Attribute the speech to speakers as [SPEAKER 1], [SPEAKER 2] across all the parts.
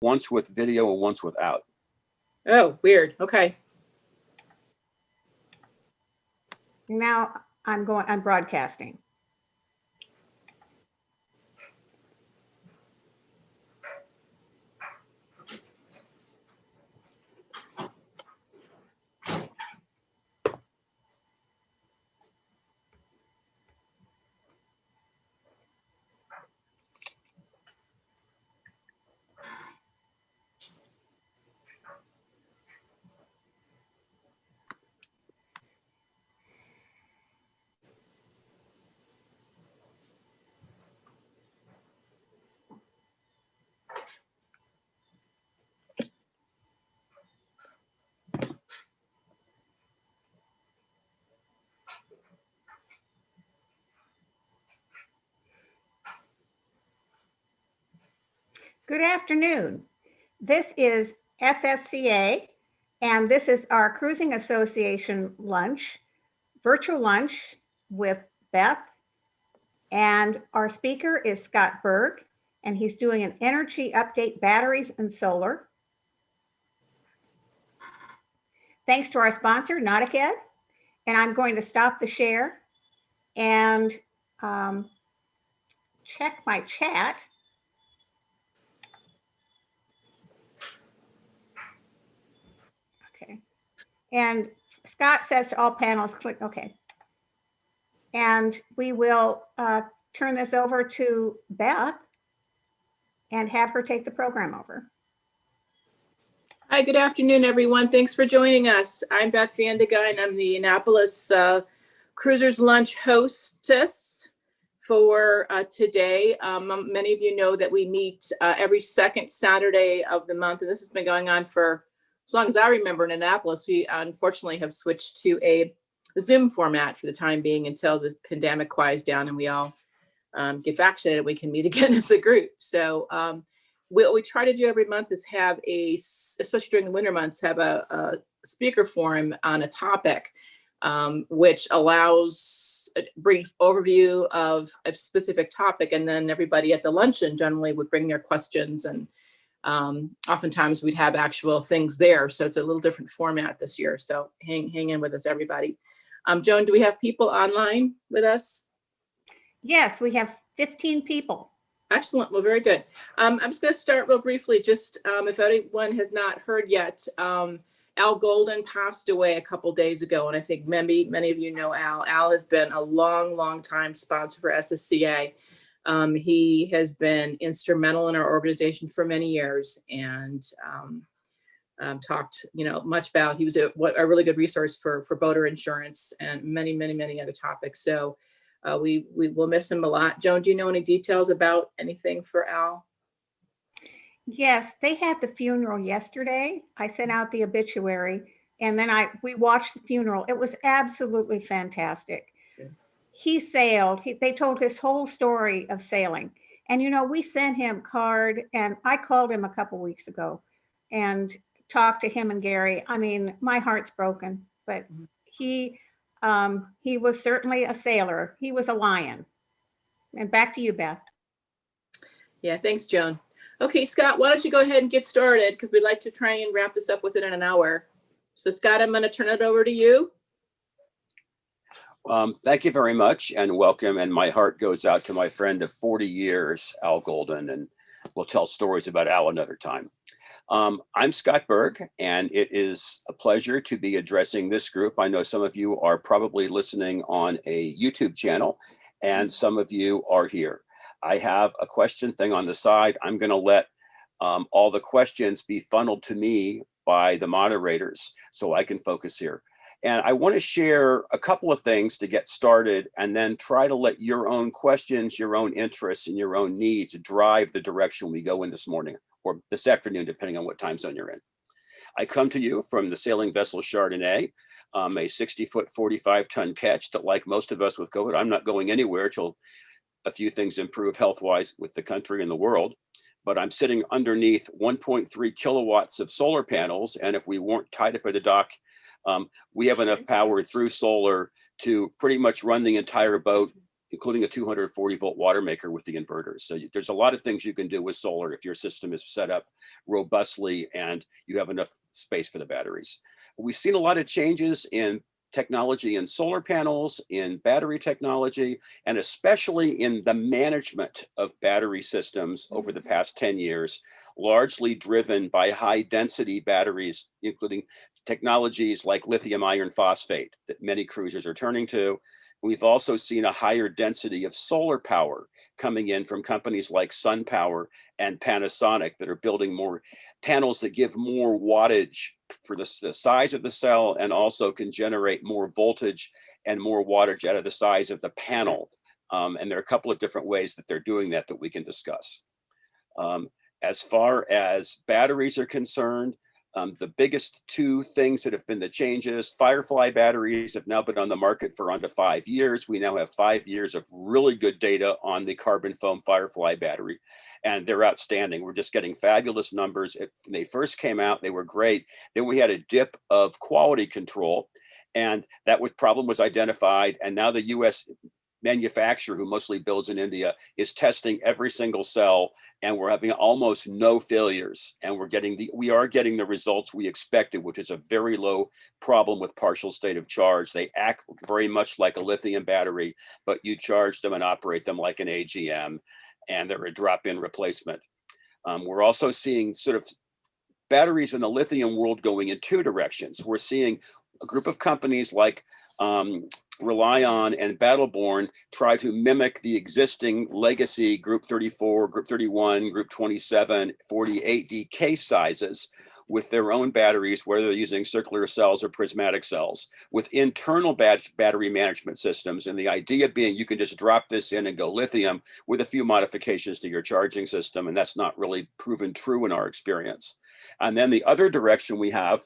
[SPEAKER 1] once with video and once without.
[SPEAKER 2] Oh, weird. Okay.
[SPEAKER 3] Now I'm broadcasting. Good afternoon. This is SSCA, and this is our Cruising Association lunch, virtual lunch with Beth. And our speaker is Scott Berg, and he's doing an energy update, batteries and solar. Thanks to our sponsor, Nauticad. And I'm going to stop the share and check my chat. Okay. And Scott says to all panels, click OK. And we will turn this over to Beth and have her take the program over.
[SPEAKER 2] Hi, good afternoon, everyone. Thanks for joining us. I'm Beth VandeGeijn. I'm the Annapolis Cruisers Lunch hostess for today. Many of you know that we meet every second Saturday of the month, and this has been going on for as long as I remember in Annapolis. We unfortunately have switched to a Zoom format for the time being until the pandemic quiets down and we all get vaccinated. We can meet again as a group. So what we try to do every month is have especially during the winter months, have a speaker forum on a topic, which allows a brief overview of a specific topic. And then everybody at the luncheon generally would bring their questions, and oftentimes we'd have actual things there. So it's a little different format this year. So hang in with us, everybody. Joan, do we have people online with us?
[SPEAKER 3] Yes, we have 15 people.
[SPEAKER 2] Excellent. Well, very good. I'm just going to start real briefly, just if anyone has not heard yet. Al Golden passed away a couple days ago, and I think many of you know Al. Al has been a long time sponsor for SSCA. He has been instrumental in our organization for many years, and talked, much about. He was a really good resource for boater insurance and many other topics. So we will miss him a lot. Joan, do you know any details about anything for Al?
[SPEAKER 3] Yes, they had the funeral yesterday. I sent out the obituary, and then we watched the funeral. It was absolutely fantastic. Yeah. He sailed. They told his whole story of sailing. And, we sent him card, and I called him a couple weeks ago and talked to him and Gary. I mean, my heart's broken, but he was certainly a sailor. He was a lion. And back to you, Beth.
[SPEAKER 2] Yeah, thanks, Joan. Okay, Scott, why don't you go ahead and get started, because we'd like to try and wrap this up within an hour. So Scott, I'm going to turn it over to you.
[SPEAKER 1] Thank you very much and welcome. And my heart goes out to my friend of 40 years, Al Golden, and we'll tell stories about Al another time. I'm Scott Berg, and it is a pleasure to be addressing this group. I know some of you are probably listening on a YouTube channel, and some of you are here. I have a question thing on the side. I'm going to let all the questions be funneled to me by the moderators so I can focus here. And I want to share a couple of things to get started, and then try to let your own questions, your own interests, and your own needs drive the direction we go in this morning or this afternoon, depending on what time zone you're in. I come to you from the sailing vessel Chardonnay, a 60-foot, 45-ton ketch that, like most of us with COVID, I'm not going anywhere till a few things improve health-wise with the country and the world. But I'm sitting underneath 1.3 kilowatts of solar panels, and if we weren't tied up at a dock, we have enough power through solar to pretty much run the entire boat, including a 240 volt water maker with the inverters. So there's a lot of things you can do with solar if your system is set up robustly and you have enough space for the batteries. We've seen a lot of changes in technology in solar panels, in battery technology, and especially in the management of battery systems over the past 10 years, largely driven by high density batteries, including technologies like lithium iron phosphate that many cruisers are turning to. We've also seen a higher density of solar power coming in from companies like SunPower and Panasonic that are building more panels that give more wattage for the size of the cell and also can generate more voltage and more wattage out of the size of the panel. And there are a couple of different ways that they're doing that we can discuss. As far as batteries are concerned, the biggest two things that have been the changes, Firefly batteries have now been on the market for under 5 years. We now have 5 years of really good data on the carbon foam Firefly battery, and they're outstanding. We're just getting fabulous numbers. If they first came out, they were great. Then we had a dip of quality control, and that problem was identified. And now the US manufacturer, who mostly builds in India, is testing every single cell, and we're having almost no failures. And we are getting the results we expected, which is a very low problem with partial state of charge. They act very much like a lithium battery, but you charge them and operate them like an AGM, and they're a drop-in replacement. We're also seeing sort of batteries in the lithium world going in two directions. We're seeing a group of companies like Relion and Battleborn try to mimic the existing legacy Group 34, Group 31, Group 27, 48D case sizes with their own batteries, whether they're using circular cells or prismatic cells, with internal battery management systems. And the idea being you can just drop this in and go lithium with a few modifications to your charging system. And that's not really proven true in our experience. And then the other direction we have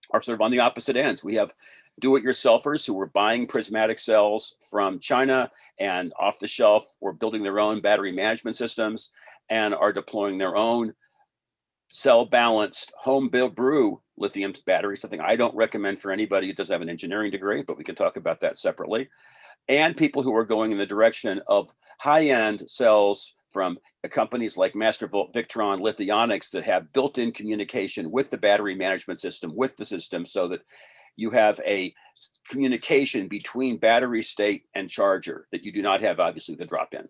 [SPEAKER 1] are sort of on the opposite ends. We have do-it-yourselfers who are buying prismatic cells from China and off the shelf, or building their own battery management systems and are deploying their own cell-balanced home brew lithium batteries, something I don't recommend for anybody who doesn't have an engineering degree, but we can talk about that separately. And people who are going in the direction of high-end cells from companies like Mastervolt, Victron, Lithionics that have built-in communication with the battery management system, with the system, so that you have a communication between battery state and charger that you do not have, obviously, the drop-in.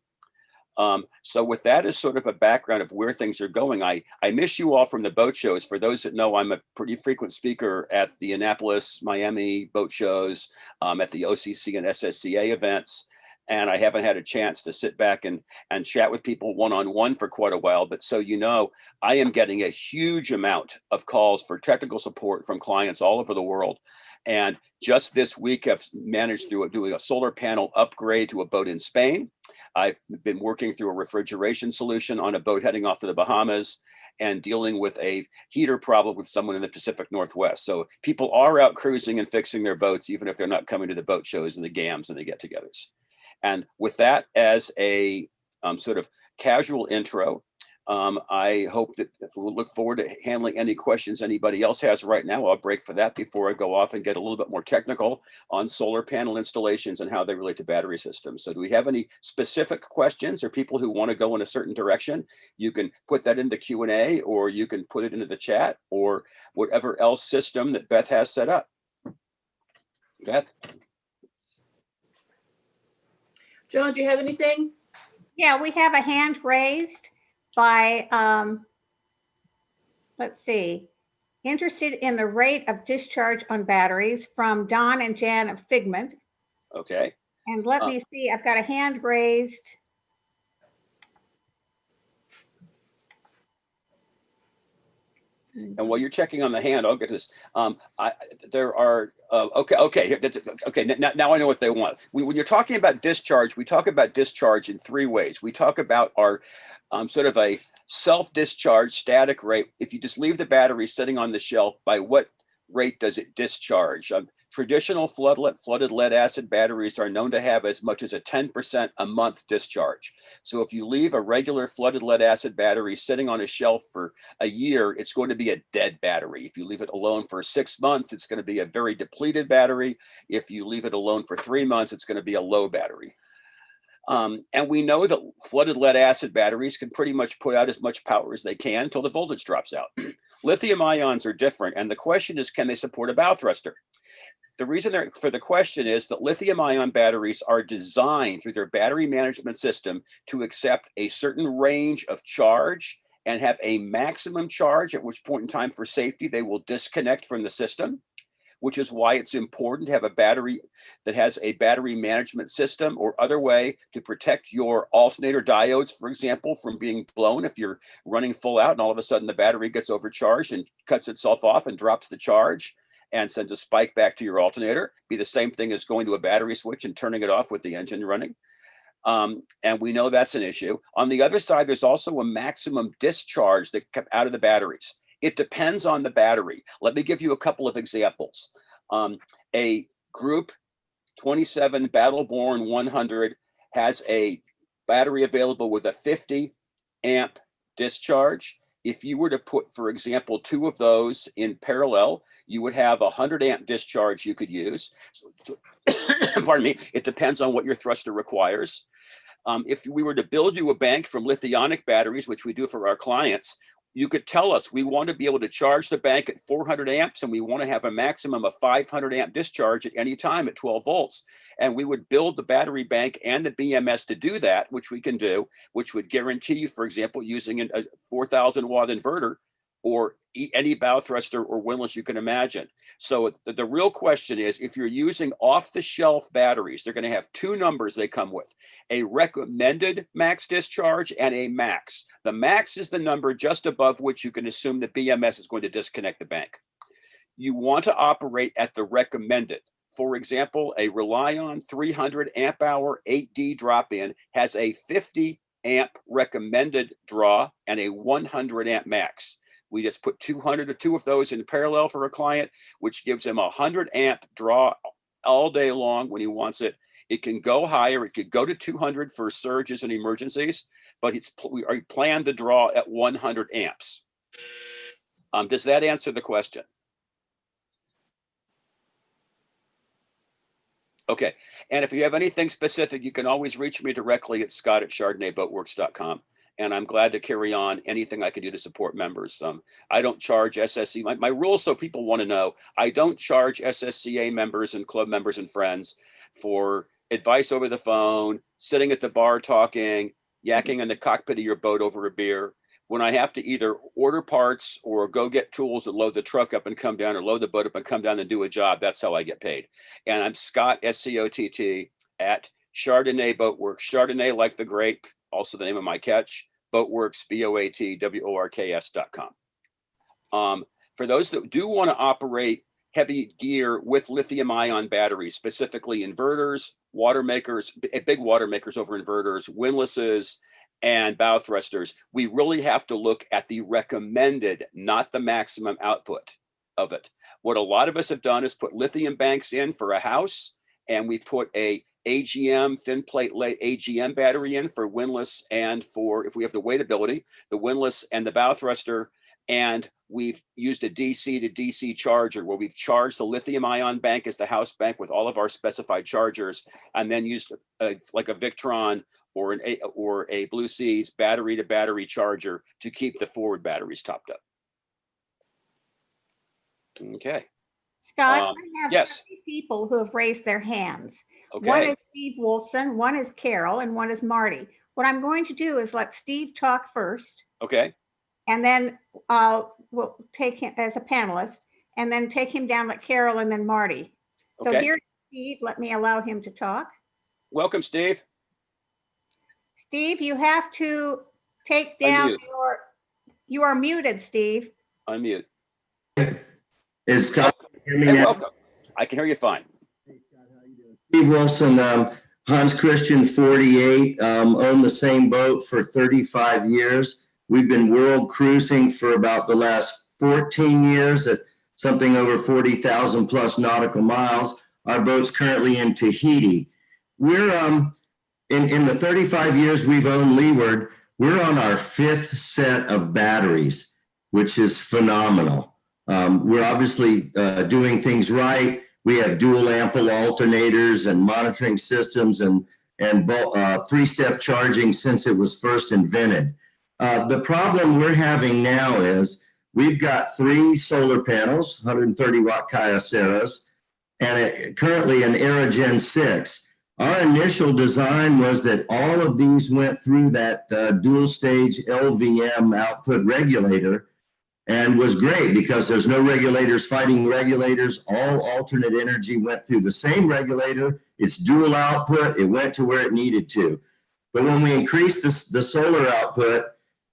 [SPEAKER 1] So with that as sort of a background of where things are going, I miss you all from the boat shows. For those that know, I'm a pretty frequent speaker at the Annapolis, Miami boat shows, at the OCC and SSCA events. And I haven't had a chance to sit back and chat with people one-on-one for quite a while. But so you know, I am getting a huge amount of calls for technical support from clients all over the world. And just this week, I've managed through doing a solar panel upgrade to a boat in Spain. I've been working through a refrigeration solution on a boat heading off to the Bahamas, and dealing with a heater problem with someone in the Pacific Northwest. So people are out cruising and fixing their boats, even if they're not coming to the boat shows and the GAMs and the get-togethers. And with that as a sort of casual intro, I hope that we'll look forward to handling any questions anybody else has right now. I'll break for that before I go off and get a little bit more technical on solar panel installations and how they relate to battery systems. So do we have any specific questions or people who want to go in a certain direction? You can put that in the Q&A, or you can put it into the chat, or whatever else system that Beth has set up. Beth?
[SPEAKER 2] Joan, do you have anything?
[SPEAKER 3] Yeah, we have a hand raised by, let's see, interested in the rate of discharge on batteries, from Don and Jan of Figment.
[SPEAKER 1] Okay.
[SPEAKER 3] And let me see, I've got a hand raised.
[SPEAKER 1] And while you're checking on the hand, I'll get this. There are, okay. Now I know what they want. When you're talking about discharge, we talk about discharge in three ways. We talk about our sort of a self-discharge static rate. If you just leave the battery sitting on the shelf, by what rate does it discharge? Traditional flooded lead acid batteries are known to have as much as a 10% a month discharge. So if you leave a regular flooded lead acid battery sitting on a shelf for a year, it's going to be a dead battery. If you leave it alone for 6 months, it's going to be a very depleted battery. If you leave it alone for 3 months, it's going to be a low battery. And we know that flooded lead acid batteries can pretty much put out as much power as they can until the voltage drops out. Lithium ions are different. And the question is, can they support a bow thruster? The reason for the question is that lithium ion batteries are designed through their battery management system to accept a certain range of charge and have a maximum charge, at which point in time for safety, they will disconnect from the system, which is why it's important to have a battery that has a battery management system or other way to protect your alternator diodes, for example, from being blown if you're running full out and all of a sudden the battery gets overcharged and cuts itself off and drops the charge and sends a spike back to your alternator. Be the same thing as going to a battery switch and turning it off with the engine running. And we know that's an issue. On the other side, there's also a maximum discharge that comes out of the batteries. It depends on the battery. Let me give you a couple of examples. A Group 27 Battleborn 100 has a battery available with a 50 amp discharge. If you were to put, for example, 2 of those in parallel, you would have a 100 amp discharge you could use. So, pardon me, it depends on what your thruster requires. If we were to build you a bank from lithionic batteries, which we do for our clients, you could tell us we want to be able to charge the bank at 400 amps and we want to have a maximum of 500 amp discharge at any time at 12 volts. And we would build the battery bank and the BMS to do that, which we can do, which would guarantee you, for example, using a 4,000 watt inverter or any bow thruster or windlass you can imagine. So the real question is, if you're using off-the-shelf batteries, they're going to have 2 numbers they come with, a recommended max discharge and a max. The max is the number just above which you can assume the BMS is going to disconnect the bank. You want to operate at the recommended. For example, a Relion 300 amp hour 8D drop-in has a 50 amp recommended draw and a 100 amp max. We just put 200 or 2 of those in parallel for a client, which gives him a 100 amp draw all day long when he wants it. It can go higher. It could go to 200 for surges and emergencies, but we planned the draw at 100 amps. Does that answer the question? Okay. And if you have anything specific, you can always reach me directly at scott@chardonnayboatworks.com. And I'm glad to carry on anything I can do to support members. I don't charge SSCA. My rules, so people want to know, I don't charge SSCA members and club members and friends for advice over the phone, sitting at the bar talking, yakking in the cockpit of your boat over a beer. When I have to either order parts or go get tools and load the truck up and come down, or load the boat up and come down and do a job, that's how I get paid. And I'm Scott, SCOTT, at Chardonnay Boatworks. Chardonnay like the grape, also the name of my catch, Boatworks, BOATWORKS.com. For those that do want to operate heavy gear with lithium ion batteries, specifically inverters, water makers, big water makers over inverters, windlasses, and bow thrusters, we really have to look at the recommended, not the maximum output of it. What a lot of us have done is put lithium banks in for a house, and we put a AGM, thin plate AGM battery in for windlass, and for, if we have the weight ability, the windlass and the bow thruster. And we've used a DC to DC charger where we've charged the lithium ion bank as the house bank with all of our specified chargers, and then used like a Victron or a Blue Seas battery to battery charger to keep the forward batteries topped up. Okay.
[SPEAKER 3] Scott, I have
[SPEAKER 1] yes.
[SPEAKER 3] 3 people who have raised their hands.
[SPEAKER 1] Okay.
[SPEAKER 3] One is Steve Wolfson, one is Carol, and one is Marty. What I'm going to do is let Steve talk first.
[SPEAKER 1] Okay.
[SPEAKER 3] And then we'll take him as a panelist, and then take him down with Carol and then Marty. So
[SPEAKER 1] okay.
[SPEAKER 3] Here's Steve. Let me allow him to talk.
[SPEAKER 1] Welcome, Steve.
[SPEAKER 3] Steve, you have to take down you are muted, Steve.
[SPEAKER 1] Unmute.
[SPEAKER 4] Is Scott hear me now?
[SPEAKER 1] Welcome. I can hear you fine.
[SPEAKER 4] Hey, Scott, how you doing? Steve Wilson, Hans Christian 48, owned the same boat for 35 years. We've been world cruising for about the last 14 years at something over 40,000 plus nautical miles. Our boat's currently in Tahiti. We're in the 35 years we've owned Leeward, we're on our 5th set of batteries, which is phenomenal. We're obviously doing things right. We have dual ample alternators and monitoring systems and and three-step charging since it was first invented. The problem we're having now is we've got 3 solar panels, 130 watt Kyoceras, and currently an Aerogen 6. Our initial design was that all of these went through that dual stage LVM output regulator, and was great because there's no regulators fighting regulators. All alternate energy went through the same regulator. It's dual output. It went to where it needed to. But when we increased the solar output,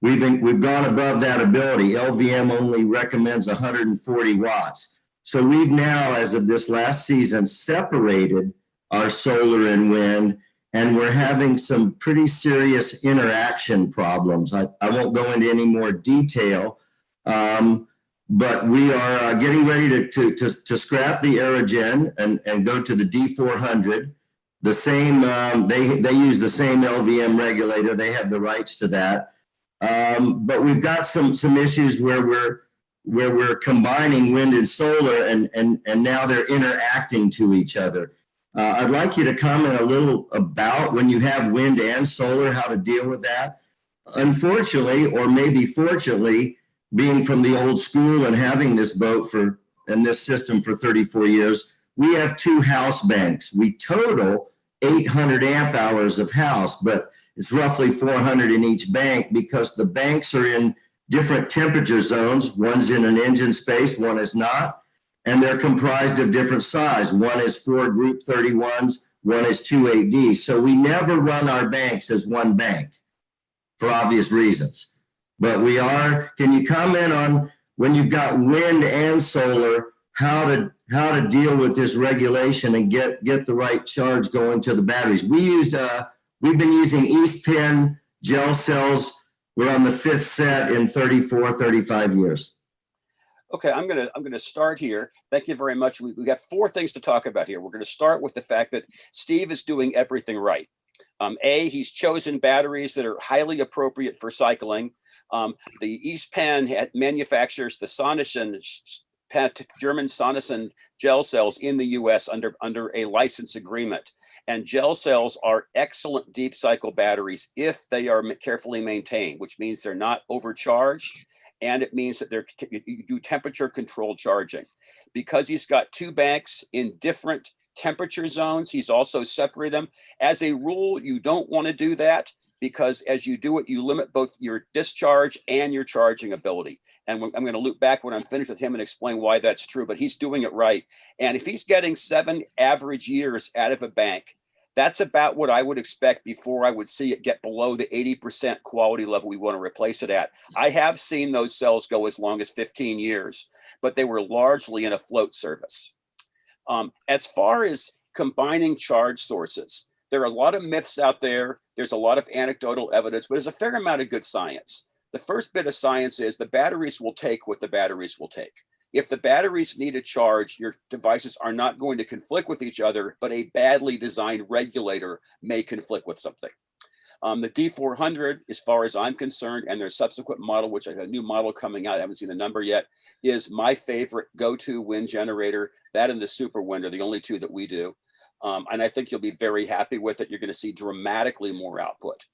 [SPEAKER 4] we've gone above that ability. LVM only recommends 140 watts. So we've now, as of this last season, separated our solar and wind, and we're having some pretty serious interaction problems. I won't go into any more detail, but we are getting ready to scrap the Aerogen and go to the D400. The same, they use the same LVM regulator. They have the rights to that. But we've got some issues where we're combining wind and solar, and now they're interacting to each other. I'd like you to comment a little about when you have wind and solar, how to deal with that. Unfortunately, or maybe fortunately, being from the old school and having this boat and this system for 34 years, we have 2 house banks. We total 800 amp hours of house, but it's roughly 400 in each bank because the banks are in different temperature zones. One's in an engine space, one is not. And they're comprised of different size. One is 4 group 31s, one is 2 8D. So we never run our banks as one bank for obvious reasons. But we are, can you comment on when you've got wind and solar, how to deal with this regulation and get the right charge going to the batteries? We've been using East Penn gel cells. We're on the 5th set in 34, 35 years.
[SPEAKER 1] Okay, I'm gonna start here. Thank you very much. We got 4 things to talk about here. We're gonna start with the fact that Steve is doing everything right. He's chosen batteries that are highly appropriate for cycling. The East Penn manufactures the Sonnischen, German Sonnischen gel cells in the US under a license agreement. And gel cells are excellent deep cycle batteries if they are carefully maintained, which means they're not overcharged. And it means that you do temperature controlled charging. Because he's got 2 banks in different temperature zones, he's also separated them. As a rule, you don't want to do that because as you do it, you limit both your discharge and your charging ability. And I'm going to loop back when I'm finished with him and explain why that's true, but he's doing it right. And if he's getting 7 average years out of a bank, that's about what I would expect before I would see it get below the 80% quality level we want to replace it at. I have seen those cells go as long as 15 years, but they were largely in a float service. As far as combining charge sources, there are a lot of myths out there. There's a lot of anecdotal evidence, but there's a fair amount of good science. The first bit of science is the batteries will take what the batteries will take. If the batteries need a charge, your devices are not going to conflict with each other, but a badly designed regulator may conflict with something. The D400, as far as I'm concerned, and their subsequent model, which I have a new model coming out, I haven't seen the number yet, is my favorite go-to wind generator. That and the Super Wind are the only 2 that we do. And I think you'll be very happy with it. You're going to see dramatically more output.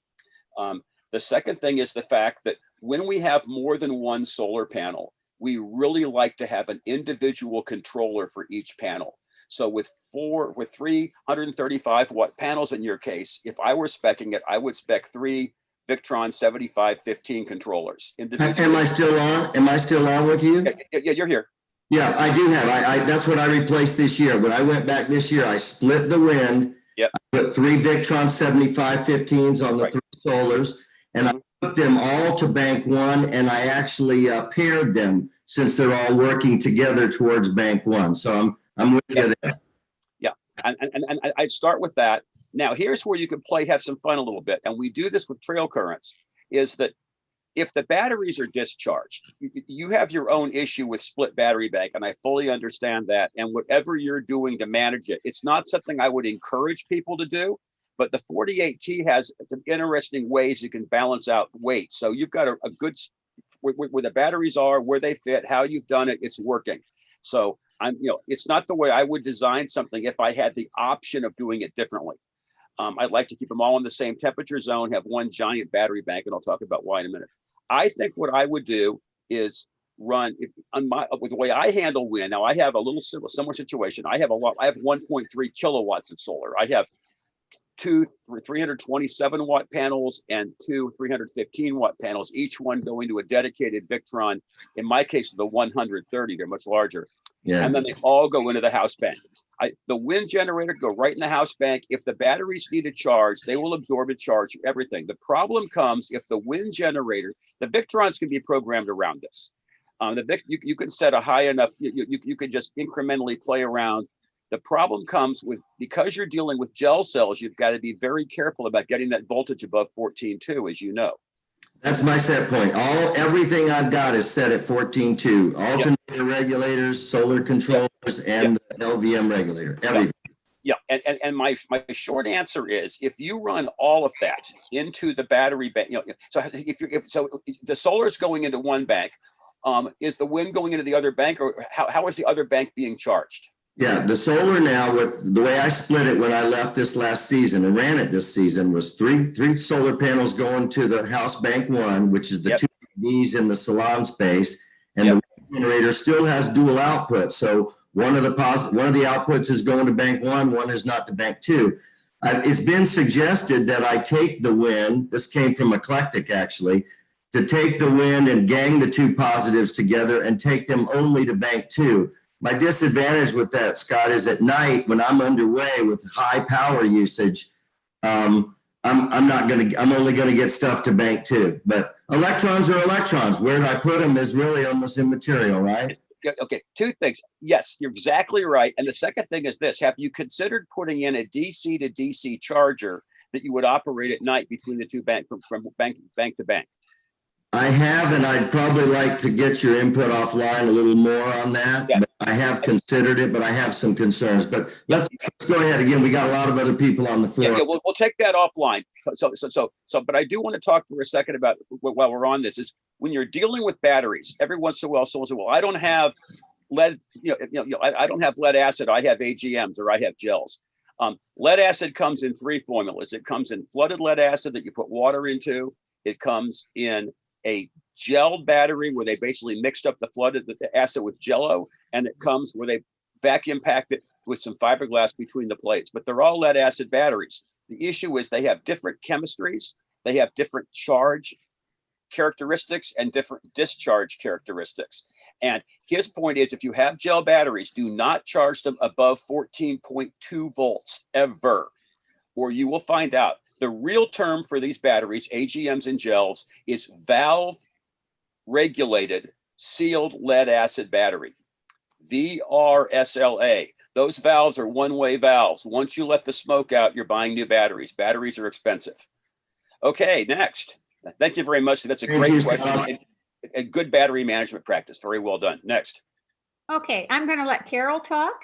[SPEAKER 1] The second thing is the fact that when we have more than 1 solar panel, we really like to have an individual controller for each panel. So with 335 watt panels in your case, if I were speccing it, I would spec 3 Victron 7515 controllers.
[SPEAKER 4] Am I still on? Am I still on with you?
[SPEAKER 1] Yeah, you're here.
[SPEAKER 4] Yeah, I do have. That's what I replaced this year. When I went back this year, I split the wind.
[SPEAKER 1] Yep.
[SPEAKER 4] I put 3 Victron 7515s on the 3 solars, and I put them all to bank 1, and I actually paired them since they're all working together towards bank 1. So I'm with you there.
[SPEAKER 1] Yeah, and I start with that. Now, here's where you can have some fun a little bit, and we do this with trail currents, is that if the batteries are discharged, you have your own issue with split battery bank, and I fully understand that. And whatever you're doing to manage it, it's not something I would encourage people to do, but the 48T has some interesting ways you can balance out weight. So you've got a good, where the batteries are, where they fit, how you've done it, it's working. So it's not the way I would design something if I had the option of doing it differently. I'd like to keep them all in the same temperature zone, have one giant battery bank, and I'll talk about why in a minute. I think what I would do is run with the way I handle wind. Now I have a little similar situation. I have 1.3 kilowatts of solar. I have two 327 watt panels and two 315 watt panels, each one going to a dedicated Victron. In my case, the 130, they're much larger. Yeah. And then they all go into the house bank. The wind generator go right in the house bank. If the batteries need a charge, they will absorb a charge for everything. The problem comes if the wind generator, the Victrons can be programmed around this. You can set a high enough, you can just incrementally play around. The problem comes with, because you're dealing with gel cells, you've got to be very careful about getting that voltage above 14.2, as you know.
[SPEAKER 4] That's my set point. Everything I've got is set at 14.2. Alternator regulators, solar controllers, and the LVM regulator. Everything.
[SPEAKER 1] Yeah, and my short answer is, if you run all of that into the battery bank, so so the solar is going into one bank, is the wind going into the other bank, or how is the other bank being charged?
[SPEAKER 4] Yeah, the solar now, the way I split it when I left this last season and ran it this season, was three solar panels going to the house bank one, which is the two LEDs in the salon space, and the generator still has dual output. So one of the outputs is going to bank one is not to bank two. It's been suggested that I take the wind. This came from Eclectic, actually, to take the wind and gang the two positives together and take them only to bank two. My disadvantage with that, Scott, is at night when I'm underway with high power usage, I'm only going to get stuff to bank two. But electrons are electrons. Where do I put them is really almost immaterial, right?
[SPEAKER 1] Okay, two things. Yes, you're exactly right. And the second thing is this: have you considered putting in a DC to DC charger that you would operate at night between the two bank from bank to bank?
[SPEAKER 4] I have, and I'd probably like to get your input offline a little more on that.
[SPEAKER 1] Yeah.
[SPEAKER 4] But I have considered it, but I have some concerns. But let's go ahead again. We got a lot of other people on the floor.
[SPEAKER 1] Yeah, we'll take that offline. But I do want to talk for a second about, while we're on this, is when you're dealing with batteries. Every once in a while, someone says, "Well, I don't have lead. I don't have lead acid. I have AGMs or I have gels." Lead acid comes in three formulas. It comes in flooded lead acid that you put water into. It comes in a gel battery where they basically mixed up the flooded acid with Jello, and it comes where they vacuum packed it with some fiberglass between the plates. But they're all lead acid batteries. The issue is they have different chemistries, they have different charge characteristics and different discharge characteristics. And his point is, if you have gel batteries, do not charge them above 14.2 volts ever, or you will find out. The real term for these batteries, AGMs and gels, is valve regulated sealed lead acid battery, VRSLA. Those valves are one-way valves. Once you let the smoke out, you're buying new batteries. Batteries are expensive. Okay, next. Thank you very much. That's a great question. A good battery management practice. Very well done. Next.
[SPEAKER 3] Okay, I'm going to let Carol talk.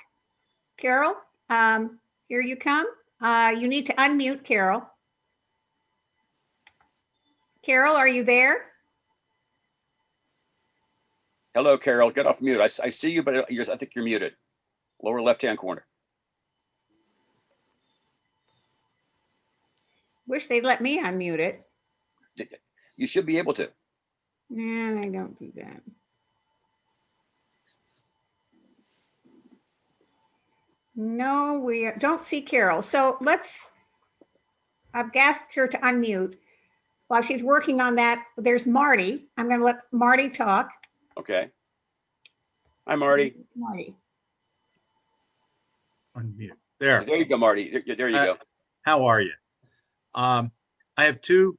[SPEAKER 3] Carol, here you come. You need to unmute Carol. Carol, are you there?
[SPEAKER 1] Hello, Carol. Get off mute. I see you, but I think you're muted. Lower left-hand corner.
[SPEAKER 3] Wish they'd let me unmute it.
[SPEAKER 1] You should be able to.
[SPEAKER 3] Nah, I don't do that. No, we don't see Carol. So I've asked her to unmute. While she's working on that, there's Marty. I'm going to let Marty talk.
[SPEAKER 1] Okay. Hi, Marty.
[SPEAKER 3] Marty.
[SPEAKER 5] Unmute. There.
[SPEAKER 1] There you go, Marty. There you go.
[SPEAKER 5] How are you? I have two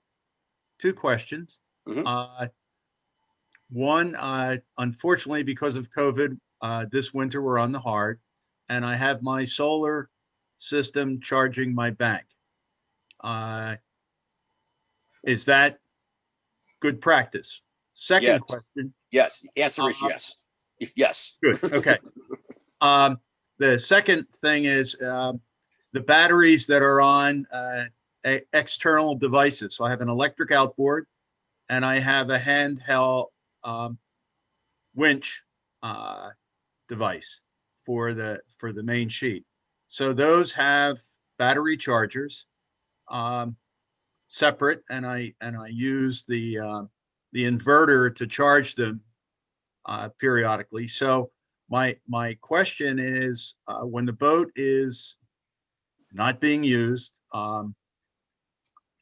[SPEAKER 5] questions.
[SPEAKER 1] Mm-hmm.
[SPEAKER 5] One, unfortunately, because of COVID, this winter we're on the hard, and I have my solar system charging my bank. Is that good practice? Second question.
[SPEAKER 1] Yes. Answer is yes. Yes.
[SPEAKER 5] Good. Okay. The second thing is the batteries that are on external devices. So I have an electric outboard and I have a handheld winch device for the main sheet. So those have battery chargers. separate, and I use the inverter to charge them periodically. So my question is, when the boat is not being used,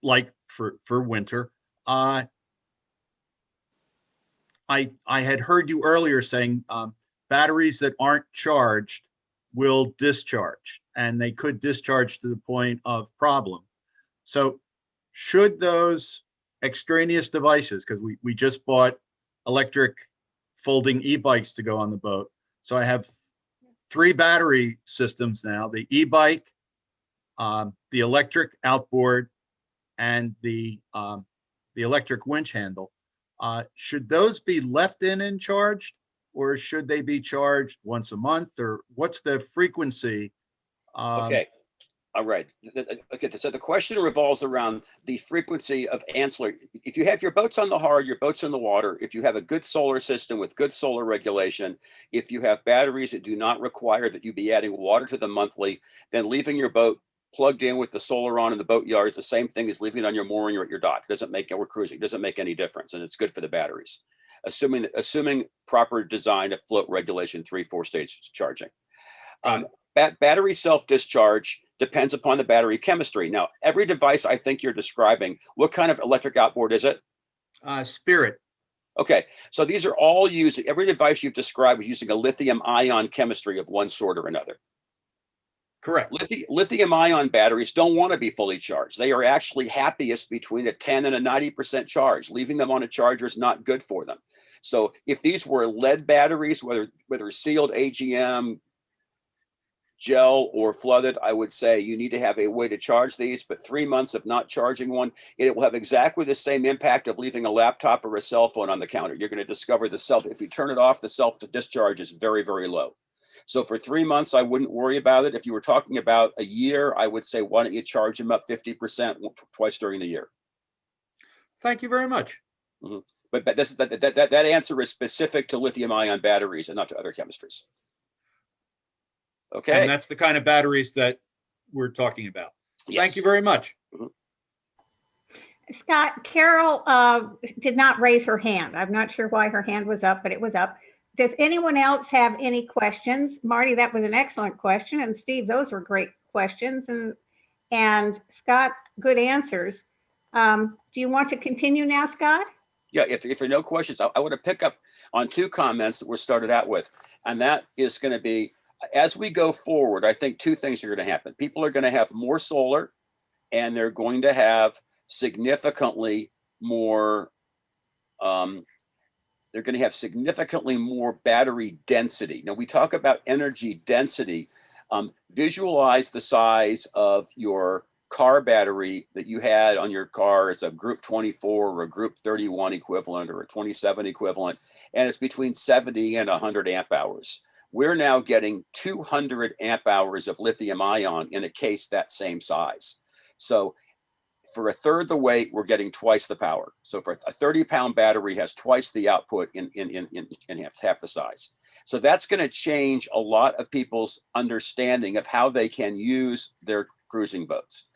[SPEAKER 5] like for winter, I had heard you earlier saying batteries that aren't charged will discharge, and they could discharge to the point of problem. So should those extraneous devices, because we just bought electric folding e-bikes to go on the boat. So I have 3 battery systems now: the e-bike, the electric outboard, and the electric winch handle. Should those be left in and charged, or should they be charged once a month, or what's the frequency?
[SPEAKER 1] Okay. All right. Okay. So the question revolves around the frequency of ancillary. If you have your boats on the hard, your boats in the water, if you have a good solar system with good solar regulation, if you have batteries that do not require that you be adding water to them monthly, then leaving your boat plugged in with the solar on in the boat yard is the same thing as leaving it on your mooring or at your dock. It doesn't make, or cruising, it doesn't make any difference, and it's good for the batteries. Assuming proper design of float regulation, 3-4 stage charging. Battery self-discharge depends upon the battery chemistry. Now, every device I think you're describing, what kind of electric outboard is it?
[SPEAKER 5] Spirit.
[SPEAKER 1] Okay, so these are all using, every device you've described is using a lithium-ion chemistry of one sort or another.
[SPEAKER 5] Correct.
[SPEAKER 1] Lithium-ion batteries don't want to be fully charged. They are actually happiest between a 10 and a 90% charge. Leaving them on a charger is not good for them. So if these were lead batteries, whether sealed AGM, gel, or flooded, I would say you need to have a way to charge these, but 3 months of not charging one, it will have exactly the same impact of leaving a laptop or a cell phone on the counter. You're going to discover if you turn it off, the self-discharge is very, very low. So for 3 months, I wouldn't worry about it. If you were talking about a year, I would say, why don't you charge them up 50% twice during the year?
[SPEAKER 5] Thank you very much.
[SPEAKER 1] Mm-hmm. But that answer is specific to lithium-ion batteries and not to other chemistries. Okay.
[SPEAKER 5] And that's the kind of batteries that we're talking about.
[SPEAKER 1] Yes.
[SPEAKER 5] Thank you very much.
[SPEAKER 1] Mm-hmm.
[SPEAKER 3] Scott, Carol did not raise her hand. I'm not sure why her hand was up, but it was up. Does anyone else have any questions? Marty, that was an excellent question. And Steve, those were great questions. And Scott, good answers. Do you want to continue now, Scott?
[SPEAKER 1] Yeah, if there are no questions, I want to pick up on 2 comments that were started out with. And that is going to be, as we go forward, I think 2 things are going to happen. People are going to have more solar, and they're going to have significantly more battery density. Now, we talk about energy density. Visualize the size of your car battery that you had on your car as a group 24 or a group 31 equivalent or a 27 equivalent, and it's between 70 and 100 amp hours. We're now getting 200 amp hours of lithium ion in a case that same size. So for a third the weight, we're getting twice the power. So for a 30-pound battery has twice the output in half the size. So that's going to change a lot of people's understanding of how they can use their cruising boats.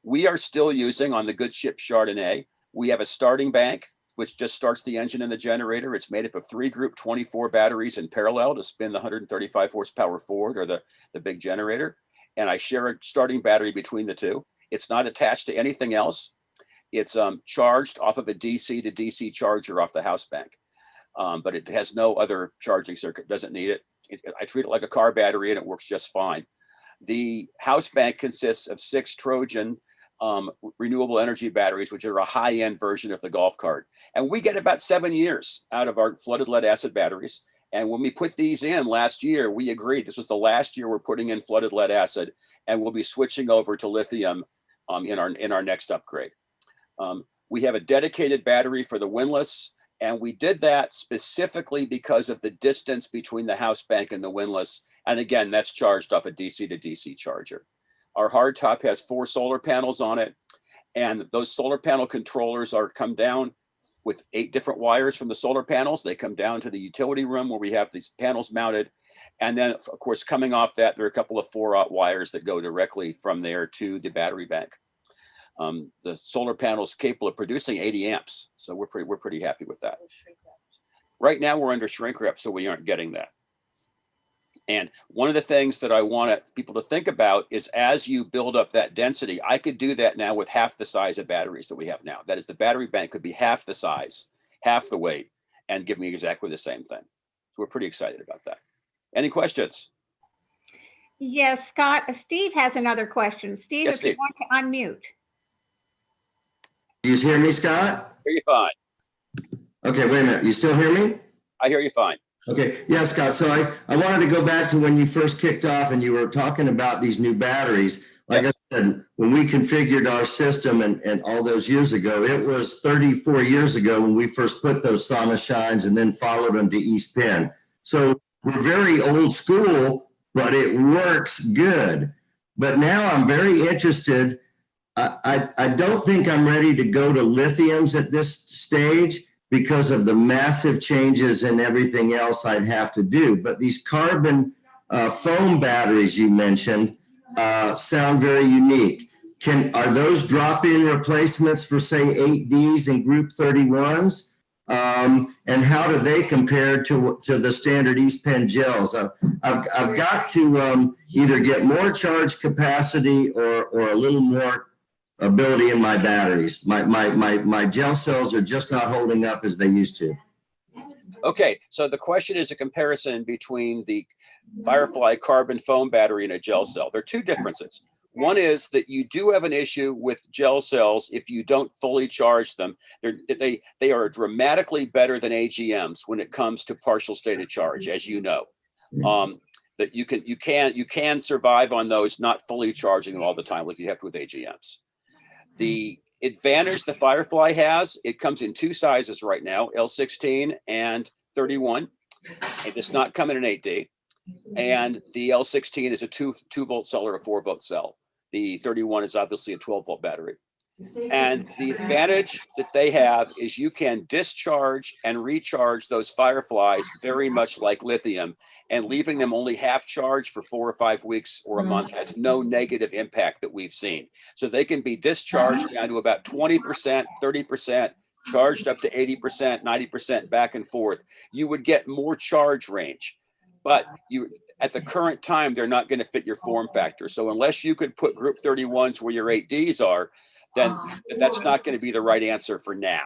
[SPEAKER 1] We are still using, on the good ship Chardonnay, we have a starting bank, which just starts the engine and the generator. It's made up of 3 group 24 batteries in parallel to spin the 135 horsepower Ford or the big generator. And I share a starting battery between the 2. It's not attached to anything else. It's charged off of a DC to DC charger off the house bank. But it has no other charging circuit, doesn't need it. I treat it like a car battery and it works just fine. The house bank consists of 6 Trojan renewable energy batteries, which are a high-end version of the golf cart. And we get about 7 years out of our flooded lead acid batteries. And when we put these in last year, we agreed this was the last year we're putting in flooded lead acid, and we'll be switching over to lithium in our next upgrade. We have a dedicated battery for the Windlass, and we did that specifically because of the distance between the house bank and the Windlass. And again, that's charged off a DC to DC charger. Our hardtop has 4 solar panels on it, and those solar panel controllers come down with 8 different wires from the solar panels. They come down to the utility room where we have these panels mounted. And then, of course, coming off that, there are a couple of 4-aught wires that go directly from there to the battery bank. The solar panel is capable of producing 80 amps. So we're pretty happy with that. Right now we're under shrink wrap, so we aren't getting that. And one of the things that I want people to think about is as you build up that density, I could do that now with half the size of batteries that we have now. That is, the battery bank could be half the size, half the weight, and give me exactly the same thing. So we're pretty excited about that. Any questions?
[SPEAKER 3] Yes, Scott, Steve has another question. Steve,
[SPEAKER 1] Yes,
[SPEAKER 3] if you
[SPEAKER 1] Steve.
[SPEAKER 3] want to unmute.
[SPEAKER 4] Do you hear me, Scott?
[SPEAKER 1] Hear you fine.
[SPEAKER 4] Okay, wait a minute. You still hear me?
[SPEAKER 1] I hear you fine.
[SPEAKER 4] Okay, yeah, Scott. So I wanted to go back to when you first kicked off and you were talking about these new batteries. Like
[SPEAKER 1] Yes.
[SPEAKER 4] I said, when we configured our system and all those years ago, it was 34 years ago when we first put those sauna shines and then followed them to East Penn. So we're very old school, but it works good. But now I'm very interested. I don't think I'm ready to go to lithiums at this stage because of the massive changes and everything else I'd have to do. But these carbon foam batteries you mentioned sound very unique. Are those drop-in replacements for, say, 8Ds and Group 31s? And how do they compare to the standard East Penn gels? I've got to either get more charge capacity or a little more ability in my batteries. My gel cells are just not holding up as they used to.
[SPEAKER 1] Okay, so the question is a comparison between the Firefly carbon foam battery and a gel cell. There are two differences. One is that you do have an issue with gel cells if you don't fully charge them. They are dramatically better than AGMs when it comes to partial state of charge, as you know. That you can survive on those not fully charging them all the time like you have to with AGMs. The advantage the Firefly has, it comes in two sizes right now, L16 and 31. It does not come in an 8D. And the L16 is a 2 volt cell or a 4 volt cell. The 31 is obviously a 12 volt battery. And the advantage that they have is you can discharge and recharge those Fireflies very much like lithium, and leaving them only half charged for 4 or 5 weeks or a month has no negative impact that we've seen. So they can be discharged down to about 20%, 30%, charged up to 80%, 90% back and forth. You would get more charge range, but at the current time, they're not going to fit your form factor. So unless you could put Group 31s where your 8Ds are, then that's not going to be the right answer for now.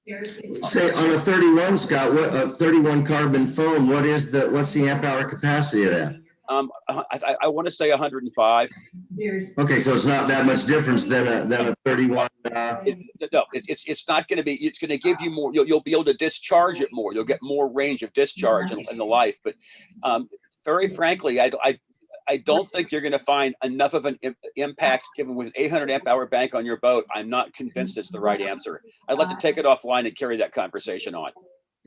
[SPEAKER 4] Say on a 31, Scott, what a 31 carbon foam, what's the amp hour capacity of that?
[SPEAKER 1] I want to say 105.
[SPEAKER 4] Okay, so it's not that much difference than a 31.
[SPEAKER 1] No, it's not going to be. It's going to give you more. You'll be able to discharge it more. You'll get more range of discharge in the life. But very frankly, I don't think you're going to find enough of an impact given with an 800 amp hour bank on your boat. I'm not convinced it's the right answer. I'd like to take it offline and carry that conversation on.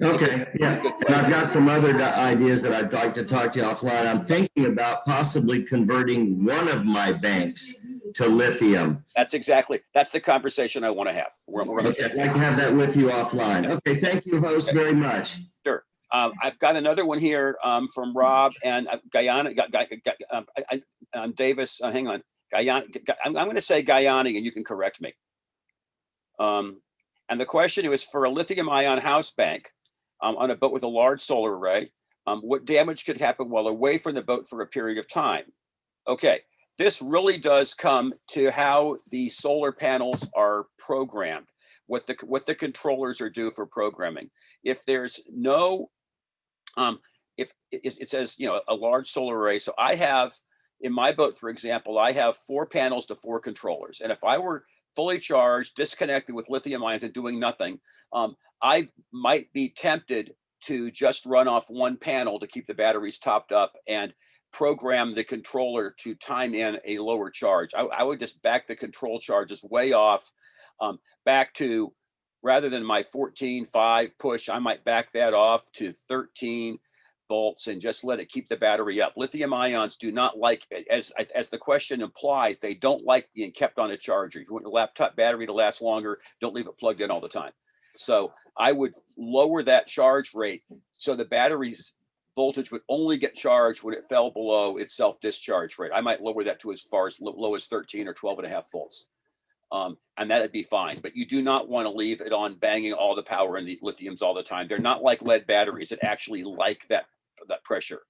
[SPEAKER 4] Okay, yeah. And I've got some other ideas that I'd like to talk to you offline. I'm thinking about possibly converting one of my banks to lithium.
[SPEAKER 1] That's the conversation I want to have.
[SPEAKER 4] Okay, I'd like to have that with you offline. Okay, thank you, host, very much.
[SPEAKER 1] Sure. I've got another one here from Rob and Guyana. Davis. Hang on, Guyana. I'm going to say Guyana, and you can correct me. And the question was for a lithium-ion house bank on a boat with a large solar array. What damage could happen while away from the boat for a period of time? Okay, this really does come to how the solar panels are programmed, what the controllers are due for programming. If there's no if it says, a large solar array. So I have in my boat, for example, I have 4 panels to 4 controllers. And if I were fully charged, disconnected with lithium ions and doing nothing, I might be tempted to just run off one panel to keep the batteries topped up and program the controller to time in a lower charge. I would just back the control charges way off, back to, rather than my 14.5 push, I might back that off to 13 volts and just let it keep the battery up. Lithium ions do not like, as the question implies, they don't like being kept on a charger. If you want your laptop battery to last longer, don't leave it plugged in all the time. So I would lower that charge rate so the battery's voltage would only get charged when it fell below its self-discharge rate. I might lower that to as far as low as 13 or 12.5 volts. And that'd be fine. But you do not want to leave it on banging all the power in the lithiums all the time. They're not like lead batteries that actually like that pressure.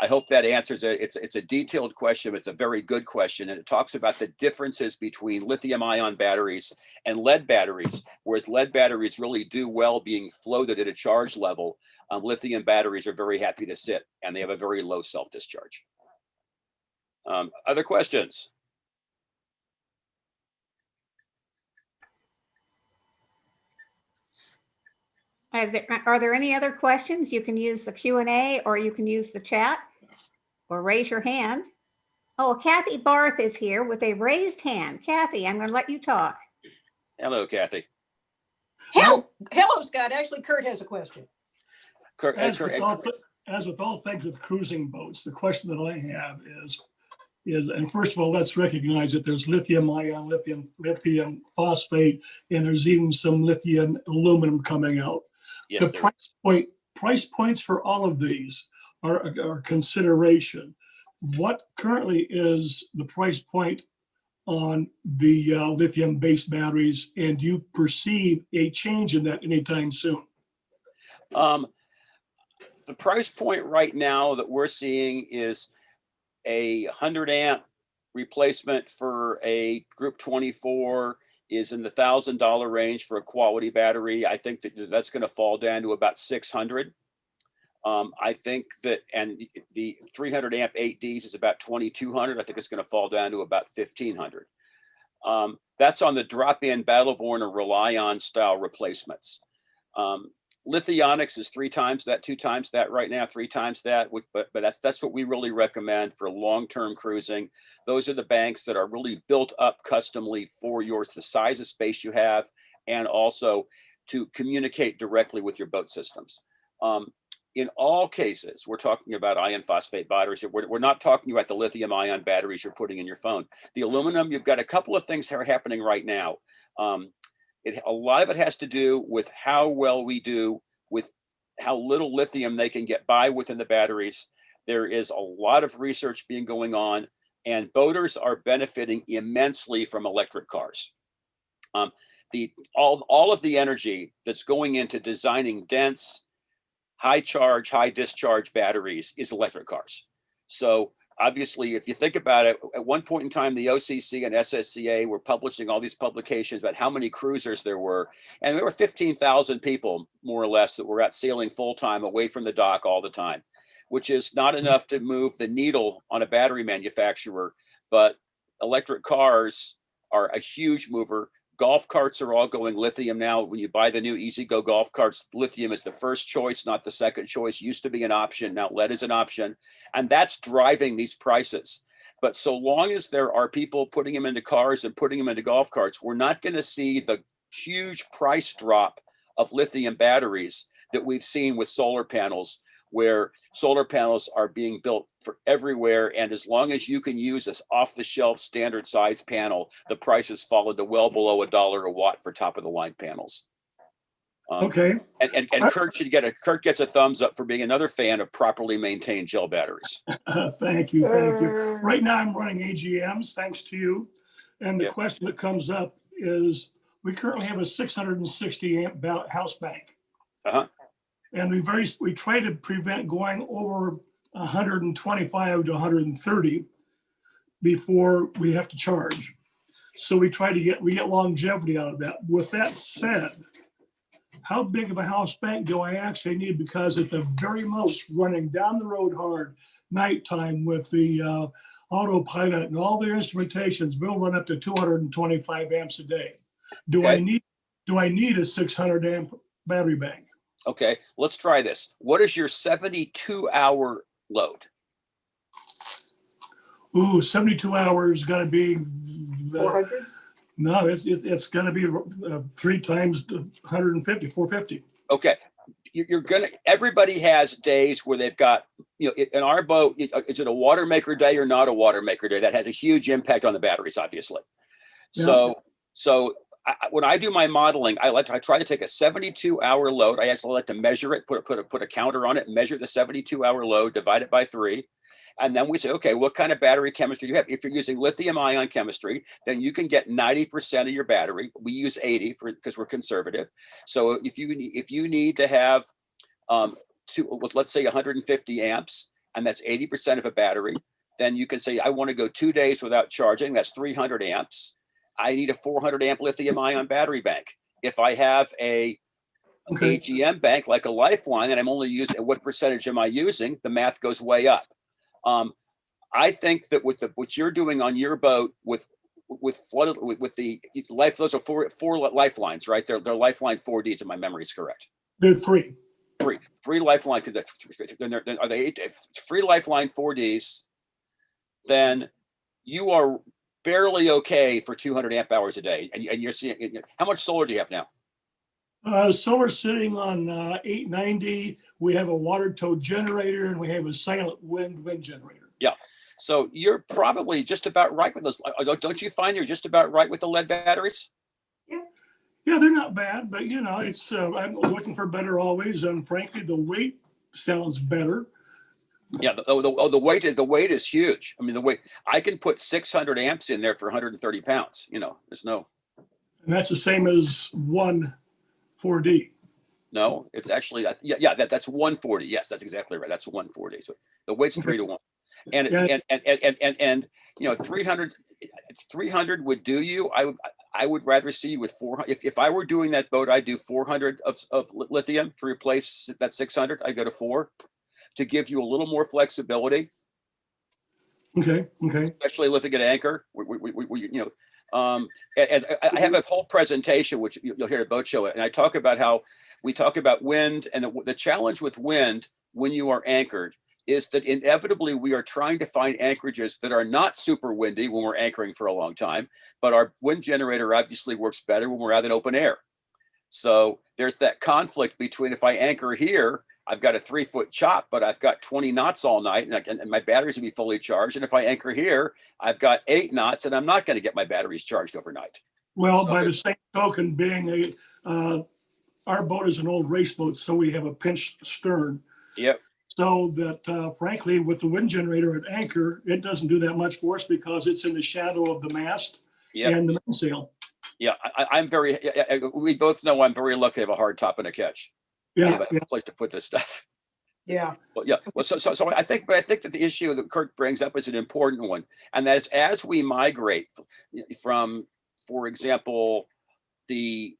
[SPEAKER 1] I hope that answers it. It's a detailed question. It's a very good question. And it talks about the differences between lithium ion batteries and lead batteries, whereas lead batteries really do well being floated at a charge level. Lithium batteries are very happy to sit, and they have a very low self-discharge. Other questions?
[SPEAKER 3] Are there any other questions? You can use the Q&A, or you can use the chat, or raise your hand. Oh, Kathy Barth is here with a raised hand. Kathy, I'm going to let you talk.
[SPEAKER 1] Hello, Kathy.
[SPEAKER 6] Hello, Scott. Actually, Kurt has a question.
[SPEAKER 7] As with all things with cruising boats, the question that I have is, and first of all, let's recognize that there's lithium ion, lithium phosphate, and there's even some lithium aluminum coming out.
[SPEAKER 1] Yes,
[SPEAKER 7] the price points for all of these are consideration. What currently is the price point on the lithium-based batteries, and do you perceive a change in that anytime soon?
[SPEAKER 1] The price point right now that we're seeing is a 100 amp replacement for a Group 24 is in the $1,000 range for a quality battery. I think that's going to fall down to about 600. I think that, and the 300 amp 8Ds is about 2,200. I think it's going to fall down to about 1,500. That's on the drop-in Battleborn or Rely-On style replacements. Lithionics is 3 times that, 2 times that right now, 3 times that, but that's what we really recommend for long-term cruising. Those are the banks that are really built up customly for yours, the size of space you have, and also to communicate directly with your boat systems. In all cases, we're talking about iron phosphate batteries. We're not talking about the lithium ion batteries you're putting in your phone. The aluminum, you've got a couple of things that are happening right now. A lot of it has to do with how well we do with how little lithium they can get by within the batteries. There is a lot of research being going on, and boaters are benefiting immensely from electric cars. All of the energy that's going into designing dense, high charge, high discharge batteries is electric cars. So obviously, if you think about it, at one point in time, the OCC and SSCA were publishing all these publications about how many cruisers there were. And there were 15,000 people, more or less, that were out sailing full time away from the dock all the time, which is not enough to move the needle on a battery manufacturer. But electric cars are a huge mover. Golf carts are all going lithium now. When you buy the new EasyGo golf carts, lithium is the first choice, not the second choice. Used to be an option. Now lead is an option. And that's driving these prices. But so long as there are people putting them into cars and putting them into golf carts, we're not going to see the huge price drop of lithium batteries that we've seen with solar panels, where solar panels are being built for everywhere. And as long as you can use this off-the-shelf standard size panel, the prices fall into well below $1 a watt for top of the line panels.
[SPEAKER 7] Okay.
[SPEAKER 1] And Kurt gets a thumbs up for being another fan of properly maintained gel batteries.
[SPEAKER 7] Thank you. Right now I'm running AGMs, thanks to you. And the question that comes up is, we currently have a 660 amp house bank. And we try to prevent going over 125 to 130 before we have to charge. So we get longevity out of that. With that said, how big of a house bank do I actually need? Because at the very most, running down the road hard, nighttime with the autopilot and all their instrumentations, will run up to 225 amps a day. Do I need a 600 amp battery bank?
[SPEAKER 1] Okay, let's try this. What is your 72-hour load?
[SPEAKER 7] Ooh, 72 hours got to be
[SPEAKER 6] 400?
[SPEAKER 7] No, it's going to be 3 times 150, 450.
[SPEAKER 1] Okay, everybody has days where they've got, in our boat, is it a water maker day or not a water maker day? That has a huge impact on the batteries, obviously.
[SPEAKER 7] Yeah.
[SPEAKER 1] So when I do my modeling, I try to take a 72-hour load. I actually like to measure it, put a counter on it, measure the 72-hour load, divide it by 3. And then we say, okay, what kind of battery chemistry do you have? If you're using lithium ion chemistry, then you can get 90% of your battery. We use 80 because we're conservative. So if you need to have let's say 150 amps, and that's 80% of a battery, then you can say, I want to go 2 days without charging. That's 300 amps. I need a 400 amp lithium ion battery bank. If I have a AGM bank like a Lifeline, and I'm only using, what percentage am I using? The math goes way up. I think that with what you're doing on your boat with the life, those are four lifelines, right? They're Lifeline 4Ds, if my memory is correct.
[SPEAKER 7] They're three.
[SPEAKER 1] Three Lifeline. Are they three Lifeline 4Ds? Then you are barely okay for 200 amp hours a day, and you're seeing, how much solar do you have now?
[SPEAKER 7] Solar sitting on 890. We have a water tow generator, and we have a silent wind generator.
[SPEAKER 1] Yeah. So you're probably just about right with those. Don't you find you're just about right with the lead batteries?
[SPEAKER 7] Yeah, they're not bad, but you know, it's I'm looking for better always, and frankly, the weight sounds better.
[SPEAKER 1] Yeah, the weight is huge. I mean, the weight, I can put 600 amps in there for 130 pounds. You know, there's no.
[SPEAKER 7] And that's the same as one 4D.
[SPEAKER 1] No, it's actually, that's 140. Yes, that's exactly right. That's 140. So the weight's 3 to 1. And you know, 300 would do you. I would rather see you with 400. If I were doing that boat, I'd do 400 of lithium to replace that 600. I go to 4 to give you a little more flexibility.
[SPEAKER 7] Okay.
[SPEAKER 1] Especially lifting at anchor. You know, as I have a whole presentation which you'll hear at boat show, and I talk about how we talk about wind, and the challenge with wind when you are anchored is that inevitably we are trying to find anchorages that are not super windy when we're anchoring for a long time, but our wind generator obviously works better when we're out in open air. So there's that conflict between, if I anchor here, I've got a 3-foot chop, but I've got 20 knots all night, and my batteries will be fully charged. And if I anchor here, I've got 8 knots, and I'm not going to get my batteries charged overnight.
[SPEAKER 7] Well, so by the same token, being our boat is an old race boat, so we have a pinched stern.
[SPEAKER 1] Yep. So
[SPEAKER 7] that frankly, with the wind generator at anchor, it doesn't do that much for us because it's in the shadow of the mast and the mainsail.
[SPEAKER 1] Yeah, I'm very. We both know I'm very lucky to have a hard top and a catch.
[SPEAKER 7] Yeah,
[SPEAKER 1] a place to put this stuff.
[SPEAKER 6] Yeah.
[SPEAKER 1] Well, yeah. Well, so I think that the issue that Kurt brings up is an important one, and that is as we migrate from, for example, the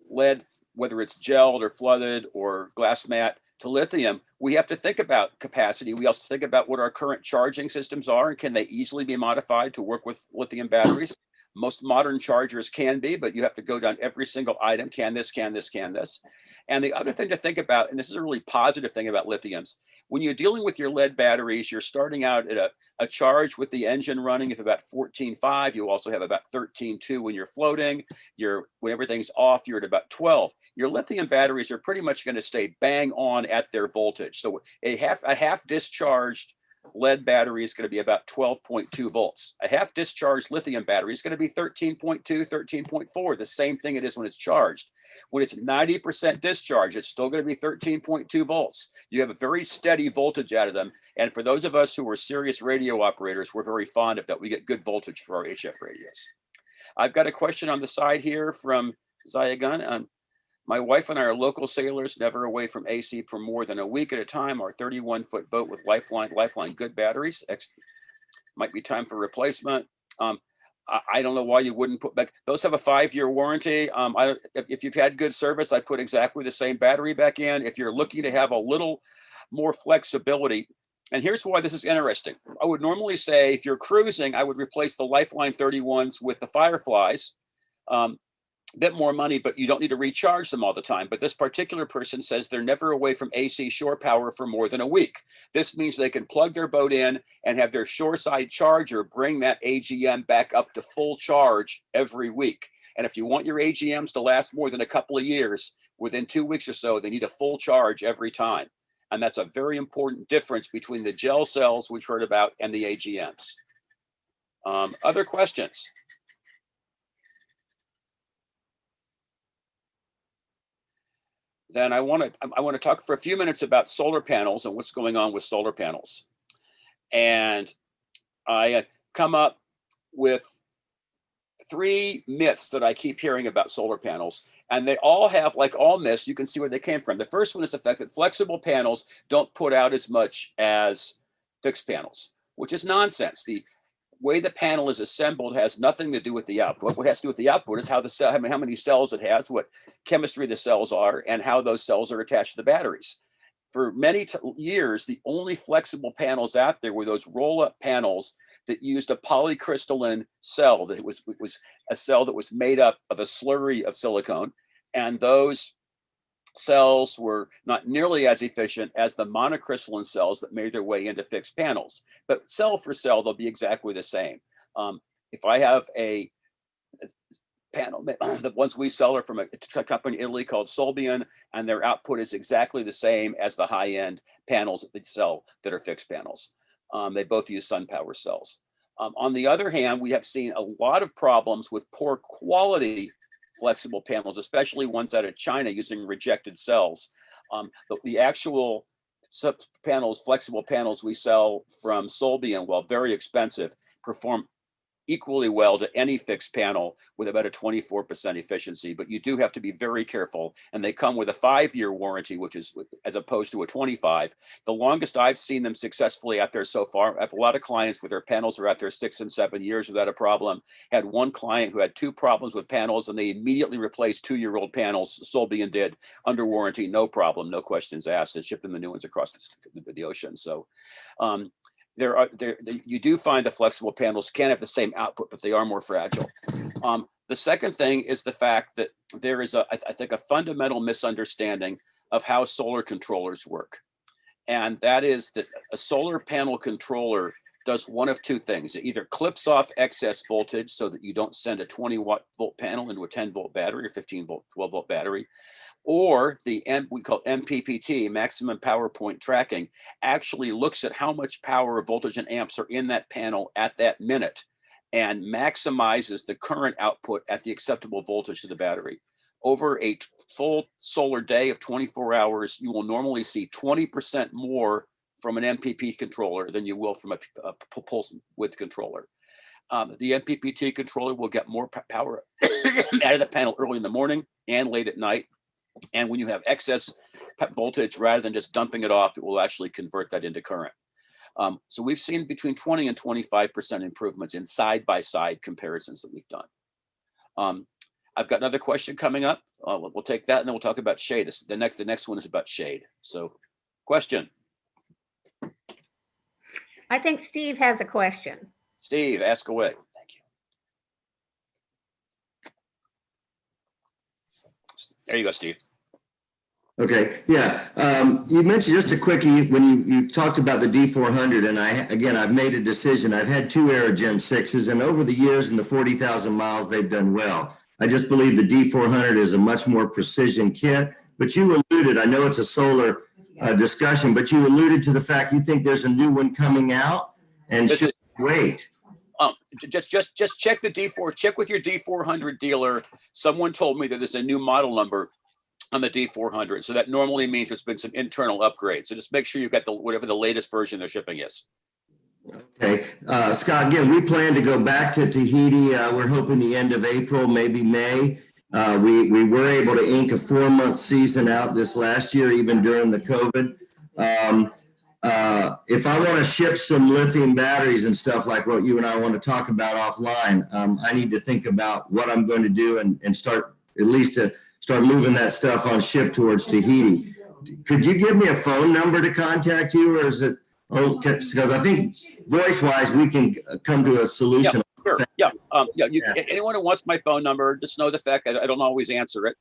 [SPEAKER 1] lead, whether it's gelled or flooded or glass mat, to lithium, we have to think about capacity. We also think about what our current charging systems are, and can they easily be modified to work with lithium batteries? Most modern chargers can be, but you have to go down every single item. Can this, can this, can this? And the other thing to think about, and this is a really positive thing about lithiums, when you're dealing with your lead batteries, you're starting out at a charge with the engine running of about 14.5. You also have about 13.2 when you're floating. When everything's off, you're at about 12. Your lithium batteries are pretty much going to stay bang on at their voltage. So a half discharged lead battery is going to be about 12.2 volts. A half discharged lithium battery is going to be 13.2, 13.4, the same thing it is when it's charged. When it's 90% discharge, it's still going to be 13.2 volts. You have a very steady voltage out of them. And for those of us who are serious radio operators, we're very fond of that. We get good voltage for our HF radios. I've got a question on the side here from Zayagun. My wife and I are local sailors, never away from AC for more than a week at a time. Our 31-foot boat with Lifeline good batteries. Might be time for replacement. I don't know why you wouldn't put back. Those have a 5-year warranty. If you've had good service, I put exactly the same battery back in. If you're looking to have a little more flexibility, and here's why this is interesting. I would normally say if you're cruising, I would replace the Lifeline 31s with the Fireflies. Bit more money, but you don't need to recharge them all the time. But this particular person says they're never away from AC shore power for more than a week. This means they can plug their boat in and have their shoreside charger bring that AGM back up to full charge every week. And if you want your AGMs to last more than a couple of years, within 2 weeks or so, they need a full charge every time. And that's a very important difference between the gel cells we've heard about and the AGMs. Other questions? Then I want to talk for a few minutes about solar panels and what's going on with solar panels. And I come up with 3 myths that I keep hearing about solar panels. And they all have, like all myths, you can see where they came from. The first one is the fact that flexible panels don't put out as much as fixed panels, which is nonsense. The way the panel is assembled has nothing to do with the output. What has to do with the output is how the cell, how many cells it has, what chemistry the cells are, and how those cells are attached to the batteries. For many years, the only flexible panels out there were those roll-up panels that used a polycrystalline cell. That it was a cell that was made up of a slurry of silicone, and those cells were not nearly as efficient as the monocrystalline cells that made their way into fixed panels. But cell for cell, they'll be exactly the same. If I have a panel, the ones we sell are from a company in Italy called Solbian, and their output is exactly the same as the high-end panels that they sell that are fixed panels. They both use SunPower cells. On the other hand, we have seen a lot of problems with poor quality flexible panels, especially ones out of China using rejected cells. The actual panels, flexible panels we sell from Solbian, while very expensive, perform equally well to any fixed panel with about a 24% efficiency, but you do have to be very careful. And they come with a 5-year warranty, which is as opposed to a 25. The longest I've seen them successfully out there so far, I have a lot of clients where their panels are out there 6 and 7 years without a problem. Had one client who had 2 problems with panels, and they immediately replaced 2-year-old panels. Solbian did under warranty, no problem, no questions asked, and shipped them the new ones across the ocean. So you do find the flexible panels can have the same output, but they are more fragile. The second thing is the fact that there is I think a fundamental misunderstanding of how solar controllers work. And that is that a solar panel controller does one of 2 things. It either clips off excess voltage so that you don't send a 20-volt panel into a 10-volt battery or 15-volt, 12-volt battery, or we call MPPT, maximum power point tracking, actually looks at how much power, voltage, and amps are in that panel at that minute and maximizes the current output at the acceptable voltage to the battery. Over a full solar day of 24 hours, you will normally see 20% more from an MPP controller than you will from a pulse width controller. The MPPT controller will get more power out of the panel early in the morning and late at night. And when you have excess voltage, rather than just dumping it off, it will actually convert that into current. So we've seen between 20 and 25% improvements in side-by-side comparisons that we've done. I've got another question coming up. We'll take that, and then we'll talk about shade. The next one is about shade. So, question.
[SPEAKER 3] I think Steve has a question.
[SPEAKER 1] Steve, ask away. Thank you. There you go, Steve.
[SPEAKER 4] Okay, yeah. You mentioned just a quickie when you talked about the D400, and I've made a decision. I've had 2 Aerogen 6s, and over the years and the 40,000 miles, they've done well. I just believe the D400 is a much more precision kit. But you alluded, I know it's a solar discussion, but you alluded to the fact you think there's a new one coming out and should wait.
[SPEAKER 1] Just check the D4. Check with your D400 dealer. Someone told me that there's a new model number on the D400. So that normally means there's been some internal upgrades. So just make sure you've got whatever the latest version they're shipping is.
[SPEAKER 4] Okay. Scott, again, we plan to go back to Tahiti. We're hoping the end of April, maybe May. We were able to ink a 4-month season out this last year, even during the COVID. If I want to ship some lithium batteries and stuff like what you and I want to talk about offline, I need to think about what I'm going to do and start at least to start moving that stuff on ship towards Tahiti. Could you give me a phone number to contact you, or is it, because I think voice-wise we can come to a solution.
[SPEAKER 1] Yeah, sure. Anyone who wants my phone number, just know the fact that I don't always answer it,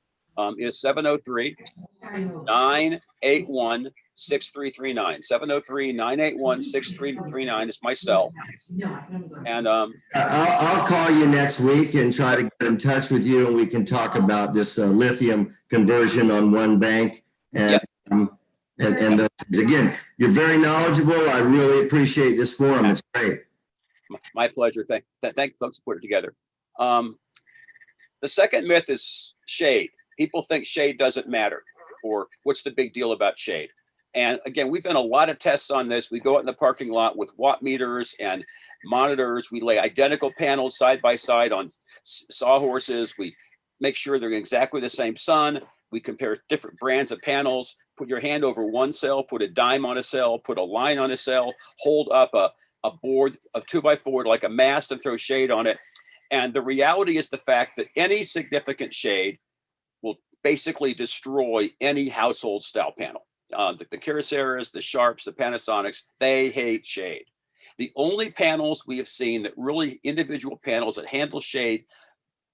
[SPEAKER 1] is 703-981-6339. 703-981-6339 is my cell. And
[SPEAKER 4] I'll call you next week and try to get in touch with you, and we can talk about this lithium conversion on one bank. And those things. Again, you're very knowledgeable. I really appreciate this forum. It's great.
[SPEAKER 1] My pleasure. Thank folks who put it together. The second myth is shade. People think shade doesn't matter, or what's the big deal about shade? And again, we've done a lot of tests on this. We go out in the parking lot with watt meters and monitors. We lay identical panels side by side on sawhorses. We make sure they're exactly the same sun. We compare different brands of panels. Put your hand over one cell, put a dime on a cell, put a line on a cell, hold up a board of 2x4 like a mast and throw shade on it. And the reality is the fact that any significant shade will basically destroy any household style panel. The Kyocera's, the Sharps, the Panasonics, they hate shade. The only panels we have seen that really individual panels that handle shade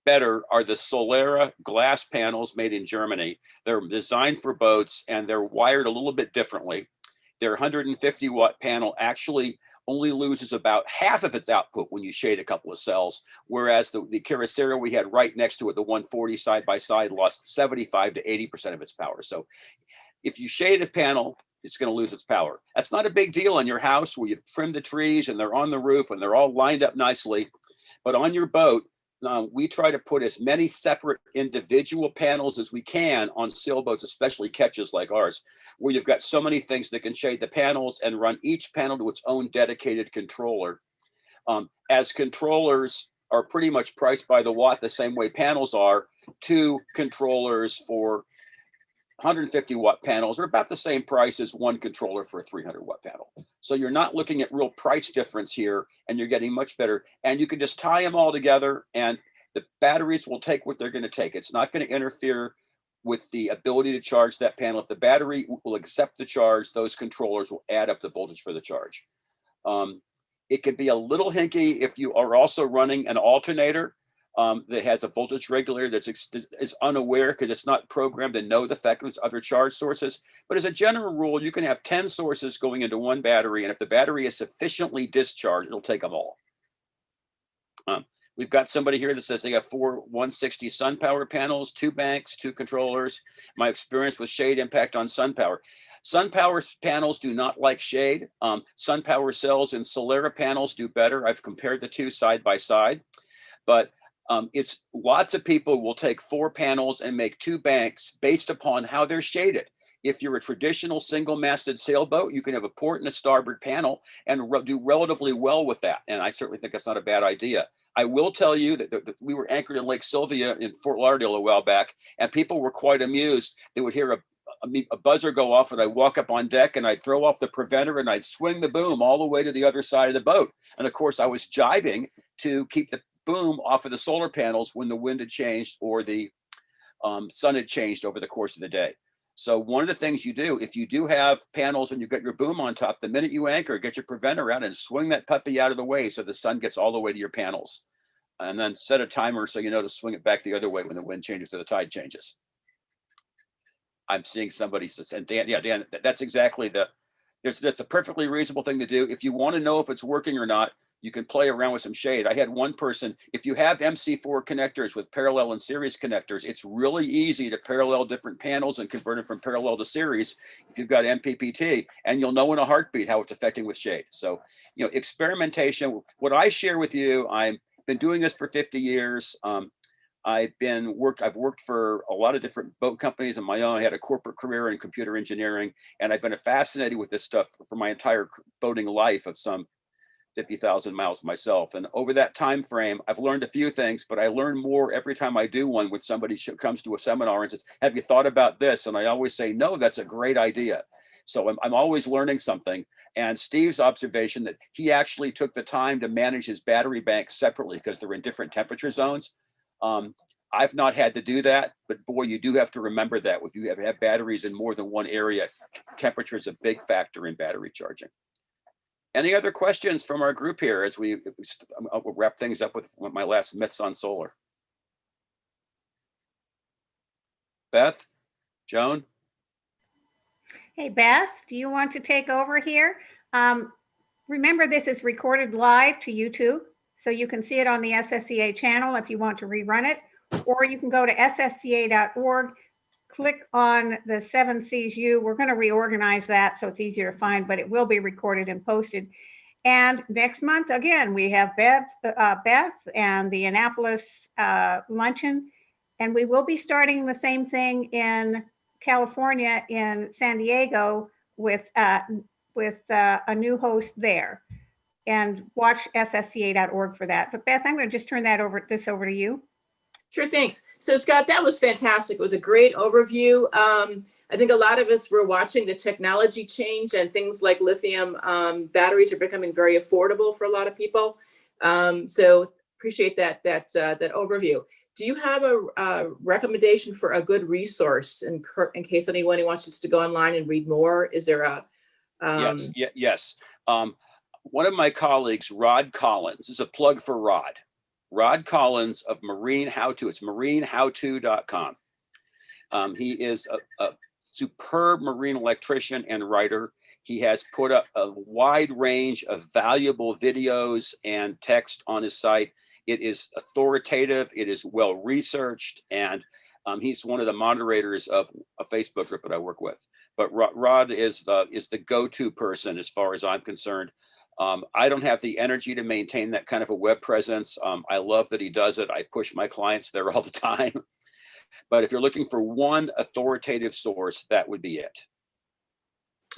[SPEAKER 1] better are the Solera glass panels made in Germany. They're designed for boats and they're wired a little bit differently. Their 150 watt panel actually only loses about half of its output when you shade a couple of cells, whereas the Kyocera we had right next to it, the 140 side by side, lost 75 to 80% of its power. So if you shade a panel, it's going to lose its power. That's not a big deal in your house where you've trimmed the trees and they're on the roof and they're all lined up nicely. But on your boat, we try to put as many separate individual panels as we can on sailboats, especially ketches like ours, where you've got so many things that can shade the panels and run each panel to its own dedicated controller. As controllers are pretty much priced by the watt the same way panels are, 2 controllers for 150 watt panels are about the same price as 1 controller for a 300 watt panel. So you're not looking at real price difference here and you're getting much better. And you can just tie them all together and the batteries will take what they're going to take. It's not going to interfere with the ability to charge that panel. If the battery will accept the charge, those controllers will add up the voltage for the charge. It can be a little hinky if you are also running an alternator that has a voltage regulator that's is unaware because it's not programmed to know the fact that there's other charge sources. But as a general rule, you can have 10 sources going into one battery, and if the battery is sufficiently discharged, it'll take them all. We've got somebody here that says they have 4 160 SunPower panels, 2 banks, 2 controllers. My experience with shade impact on SunPower. SunPower panels do not like shade. SunPower cells and Solera panels do better. I've compared the 2 side by side, but it's lots of people will take 4 panels and make 2 banks based upon how they're shaded. If you're a traditional single-masted sailboat, you can have a port and a starboard panel and do relatively well with that. And I certainly think that's not a bad idea. I will tell you that we were anchored in Lake Sylvia in Fort Lauderdale a while back, and people were quite amused. They would hear a buzzer go off, and I'd walk up on deck and I'd throw off the preventer and I'd swing the boom all the way to the other side of the boat. And of course, I was jibing to keep the boom off of the solar panels when the wind had changed or the sun had changed over the course of the day. So one of the things you do, if you do have panels and you've got your boom on top, the minute you anchor, get your preventer out and swing that puppy out of the way so the sun gets all the way to your panels. And then set a timer so you know to swing it back the other way when the wind changes or the tide changes. I'm seeing somebody says, and Dan, yeah, Dan, that's exactly that's a perfectly reasonable thing to do. If you want to know if it's working or not, you can play around with some shade. I had one person, if you have MC4 connectors with parallel and series connectors, it's really easy to parallel different panels and convert them from parallel to series if you've got MPPT, and you'll know in a heartbeat how it's affecting with shade. So, you know, experimentation, what I share with you, I've been doing this for 50 years. I've worked for a lot of different boat companies on my own. I had a corporate career in computer engineering, and I've been fascinated with this stuff for my entire boating life of some 50,000 miles myself. And over that time frame, I've learned a few things, but I learn more every time I do one when somebody comes to a seminar and says, have you thought about this? And I always say, no, that's a great idea. So I'm always learning something. And Steve's observation that he actually took the time to manage his battery banks separately because they're in different temperature zones. I've not had to do that, but boy, you do have to remember that if you have batteries in more than one area, temperature is a big factor in battery charging. Any other questions from our group here as we'll wrap things up with my last myths on solar? Beth, Joan?
[SPEAKER 3] Hey, Beth, do you want to take over here? Remember, this is recorded live to YouTube, so you can see it on the SSCA channel if you want to rerun it, or you can go to ssca.org, click on the 7CSU. We're going to reorganize that so it's easier to find, but it will be recorded and posted. And next month, again, we have Beth and the Annapolis luncheon, and we will be starting the same thing in California, in San Diego, with a new host there. And watch ssca.org for that. But Beth, I'm going to just turn this over to you.
[SPEAKER 2] Sure, thanks. So Scott, that was fantastic. It was a great overview. I think a lot of us were watching the technology change, and things like lithium batteries are becoming very affordable for a lot of people. So appreciate that overview. Do you have a recommendation for a good resource in case anyone wants us to go online and read more? Is there a
[SPEAKER 1] Yes. One of my colleagues, Rod Collins, this is a plug for Rod Collins of Marine How To. It's marinehowto.com. He is a superb marine electrician and writer. He has put up a wide range of valuable videos and text on his site. It is authoritative, it is well researched, and he's one of the moderators of a Facebook group that I work with. But Rod is the go-to person as far as I'm concerned. I don't have the energy to maintain that kind of a web presence. I love that he does it. I push my clients there all the time. But if you're looking for one authoritative source, that would be it.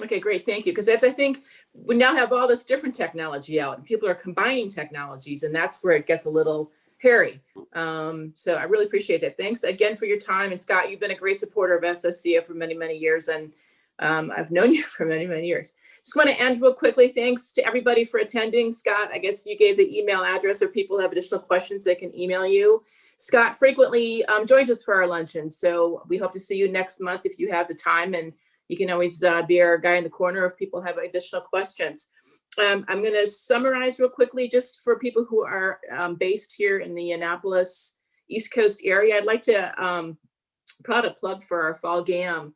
[SPEAKER 2] Okay, great. Thank you. Because I think we now have all this different technology out, and people are combining technologies, and that's where it gets a little hairy. So I really appreciate that. Thanks again for your time. And Scott, you've been a great supporter of SSCA for many, many years. And I've known you for many, many years. Just want to end real quickly. Thanks to everybody for attending. Scott, I guess you gave the email address, if people have additional questions, they can email you. Scott frequently joins us for our luncheon. So we hope to see you next month if you have the time, and you can always be our guy in the corner if people have additional questions. I'm going to summarize real quickly just for people who are based here in the Annapolis East Coast area. I'd like to put out a plug for our fall GAM.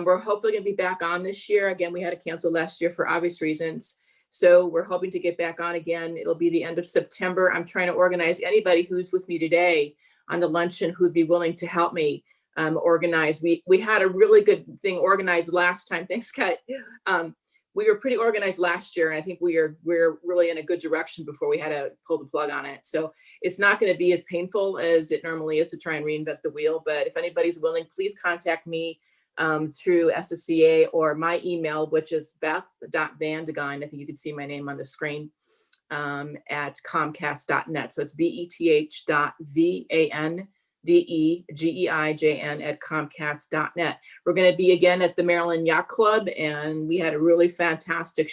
[SPEAKER 2] We're hopefully going to be back on this year. Again, we had to cancel last year for obvious reasons. So we're hoping to get back on again. It'll be the end of September. I'm trying to organize anybody who's with me today on the luncheon who'd be willing to help me organize. We had a really good thing organized last time. Thanks, Scott. We were pretty organized last year, and I think we're really in a good direction before we had to pull the plug on it. So it's not going to be as painful as it normally is to try and reinvent the wheel. But if anybody's willing, please contact me through SSCA or my email, which is beth.vandegeijn. I think you can see my name on the screen, at comcast.net. So it's beth.vandegeijn at comcast.net. We're going to be again at the Maryland Yacht Club, and we had a really fantastic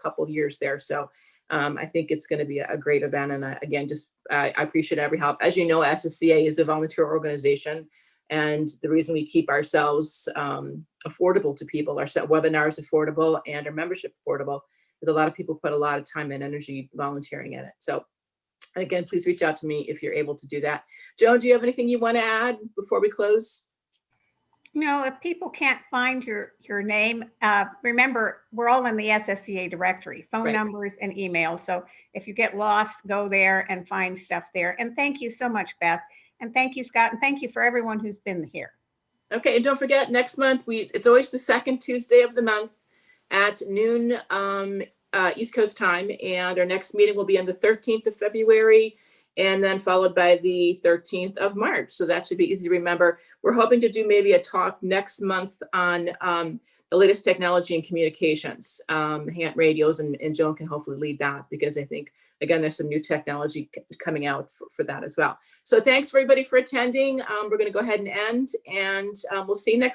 [SPEAKER 2] couple of years there. So I think it's going to be a great event. And again, I appreciate every help. As you know, SSCA is a volunteer organization. And the reason we keep ourselves affordable to people, our webinars affordable and our membership affordable, is a lot of people put a lot of time and energy volunteering in it. So again, please reach out to me if you're able to do that. Joan, do you have anything you want to add before we close?
[SPEAKER 3] No, if people can't find your name, remember, we're all in the SSCA directory, phone numbers and emails. So if you get lost, go there and find stuff there. And thank you so much, Beth. And thank you, Scott. And thank you for everyone who's been here.
[SPEAKER 2] Okay. And don't forget, next month, it's always the second Tuesday of the month at noon East Coast time. And our next meeting will be on the 13th of February, and then followed by the 13th of March. So that should be easy to remember. We're hoping to do maybe a talk next month on the latest technology and communications, hand radios, and Joan can hopefully lead that, because I think, again, there's some new technology coming out for that as well. So thanks for everybody for attending. We're going to go ahead and end, and we'll see you next month.